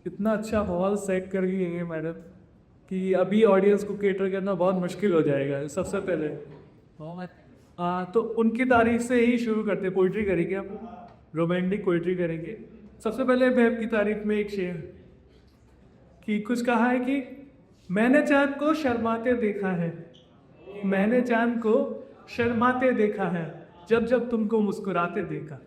इतना अच्छा माहौल सेट कर गई है मैडम कि अभी ऑडियंस को केटर करना बहुत मुश्किल हो जाएगा। सबसे पहले तो उनकी तारीफ से ही शुरू करते। पोइट्री करेंगे हम, रोमांटिक पोइट्री करेंगे। सबसे पहले मैं आपकी तारीफ में एक शेर कि कुछ कहा है कि मैंने चांद को शर्माते देखा है, मैंने चांद को शर्माते देखा है, जब जब तुमको मुस्कुराते देखा।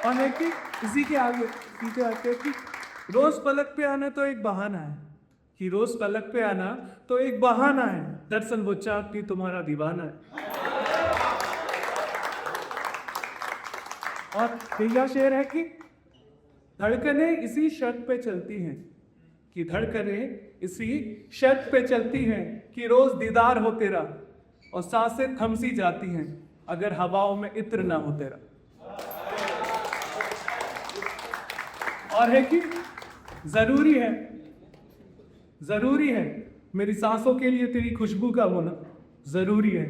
और है कि इसी के आगे पीछे आते हैं कि रोज पलक पे आना तो एक बहाना है, कि रोज पलक पे आना तो एक बहाना है, दरअसल वो चाँद भी तुम्हारा दीवाना है। और तीसरा शेर है कि धड़कने इसी शर्त पे चलती हैं, कि धड़कने इसी शर्त पे चलती हैं कि रोज दीदार हो तेरा, और सांसें थम सी जाती हैं अगर हवाओं में इत्र ना हो तेरा। और है कि जरूरी है, जरूरी है मेरी सांसों के लिए तेरी खुशबू का होना, जरूरी है,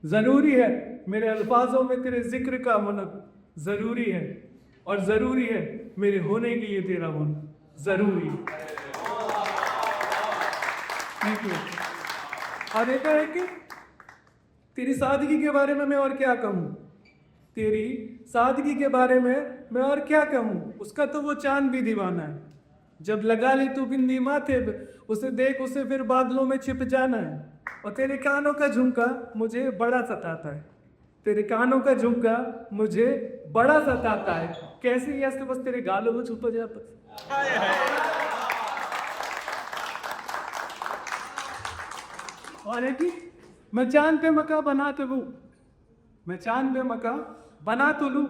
जरूरी है मेरे अल्फाजों में तेरे जिक्र का होना, जरूरी है, और जरूरी है मेरे होने के लिए तेरा होना, जरूरी है। Thank you. और एक है कि तेरी सादगी के बारे में मैं और क्या कहूँ, तेरी सादगी के बारे में मैं और क्या कहूँ, उसका तो वो चांद भी दीवाना है, जब लगा ले तू बिंदी माथे पे, उसे देख उसे फिर बादलों में छिप जाना है। और तेरे कानों का झुमका मुझे बड़ा सताता है, तेरे कानों का झुमका मुझे बड़ा सताता है, कैसे ही ऐसे बस तेरे गालों में छुप जाता है। और है कि मैं चांद पे मका बना तो लूं, मैं चांद पे मका बना तो लूं,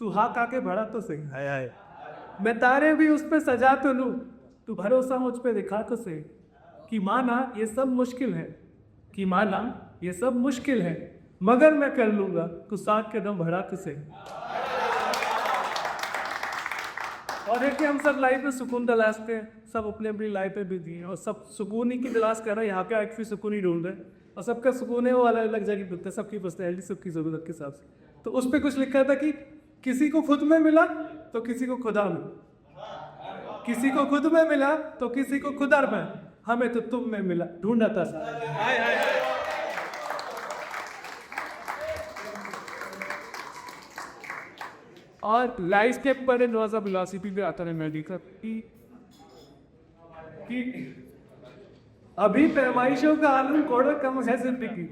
तू हाथ आके भरा तो सही, हाय हाय। मैं तारे भी उस पे सजा तो लूं, तू भरोसा मुझ पे दिखा तो सही, कि माना ये सब मुश्किल है, कि माना ये सब मुश्किल है, मगर मैं कर लूंगा, तू साथ के दम भरा तो सही। और है कि हम सब लाइफ में सुकून तलाशते हैं, सब अपने अपनी लाइफ में बिजी हैं, और सब सुकून ही की तलाश कर रहे हैं, यहाँ पे एक भी सुकून ही ढूंढ रहे हैं, और सबका सुकून है वो अलग अलग जगह मिलता है, सबकी पर्सनैलिटी सबकी ज़रूरत के हिसाब से। तो उस पर कुछ लिखा था कि किसी को खुद में मिला तो किसी को खुदा में, किसी को खुद में मिला तो किसी को खुदा में, हमें तो तुम में मिला, ढूंढा था सारा। और लाइफ के पर रोजा फिलॉसफी भी आता है मेडिकल कि अभी पैमाइशों का आलम थोड़ा कम है जिंदगी,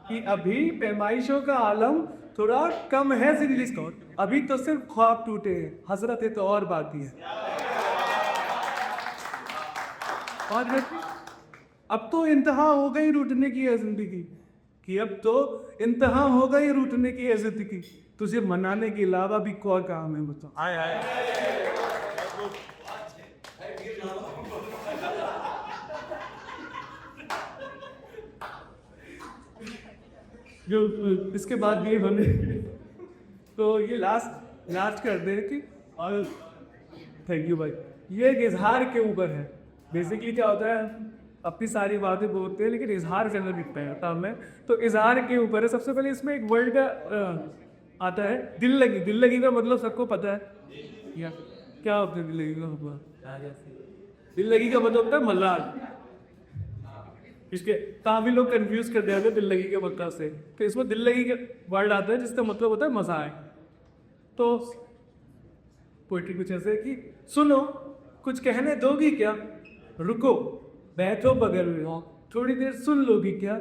कि अभी पैमाइशों का आलम थोड़ा कम है जिंदगी को, अभी तो सिर्फ ख्वाब टूटे हैं, हजरत है तो और बाकी है। और अब तो इंतहा हो गई रूठने की है जिंदगी, कि अब तो इंतहा हो गई रूठने की है जिंदगी, तुझे मनाने के अलावा भी कोई काम है बताओ। हाय हाय। जो इसके बाद भी होने तो ये लास्ट कर दे कि और थैंक यू भाई। ये एक इजहार के ऊपर है, बेसिकली क्या होता है अपनी सारी बातें बोलते हैं लेकिन इजहार करना दिखता है था में, तो इजहार के ऊपर है। सबसे पहले इसमें एक वर्ड का आता है दिल लगी। दिल लगी का मतलब सबको पता है या क्या होता है? दिल लगी का मतलब, दिल लगी का मतलब होता है मल्लाल। इसके काफी लोग कंफ्यूज कर दिया दिल लगी के मतलब से, तो इसमें दिल लगी का वर्ड आता है जिसका मतलब होता है मजाक। तो पोइट्री कुछ ऐसे है कि सुनो कुछ कहने दोगी क्या, रुको बैठो बगल में थोड़ी देर सुन लोगी क्या,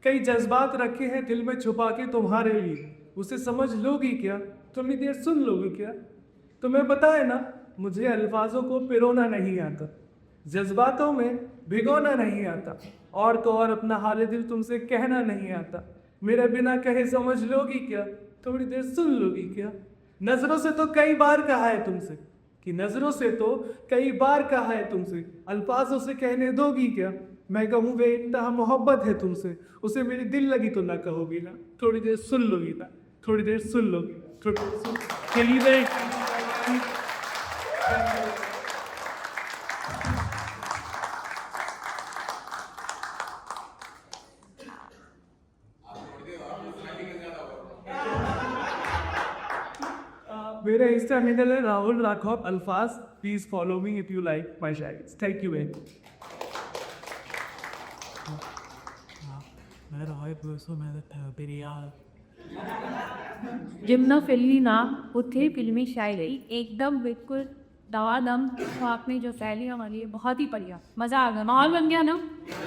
कई जज्बात रखे हैं दिल में छुपा के तुम्हारे लिए, उसे समझ लोगी क्या, थोड़ी देर सुन लोगी क्या। तुम्हें पता है ना मुझे अल्फाजों को पिरोना नहीं आता, जज्बातों में भिगोना नहीं आता, और तो और अपना हाल दिल तुमसे कहना नहीं आता, मेरे बिना कहे समझ लोगी क्या, थोड़ी देर सुन लोगी क्या। नजरों से तो कई बार कहा है तुमसे, कि नजरों से तो कई बार कहा है तुमसे, अल्फाजों से कहने दोगी क्या। मैं कहूँ वे इतना मोहब्बत है तुमसे, उसे मेरी दिल लगी तो ना कहोगी ना, थोड़ी देर सुन लोगी ना, थोड़ी देर सुन लोगी, थोड़ी देर सुन चलिए। मेरा इस चैनल है राहुल राठौर अल्फाज. Please follow me if you like my शायरीज. Thank you very much. जिम्ना फिल्मी नाम उत्थे फिल्मी शायरी एकदम बिल्कुल दवा दम. तो आपने जो फैली हमारी बहुत ही बढ़िया, मज़ा आ गया, माहौल बन गया ना.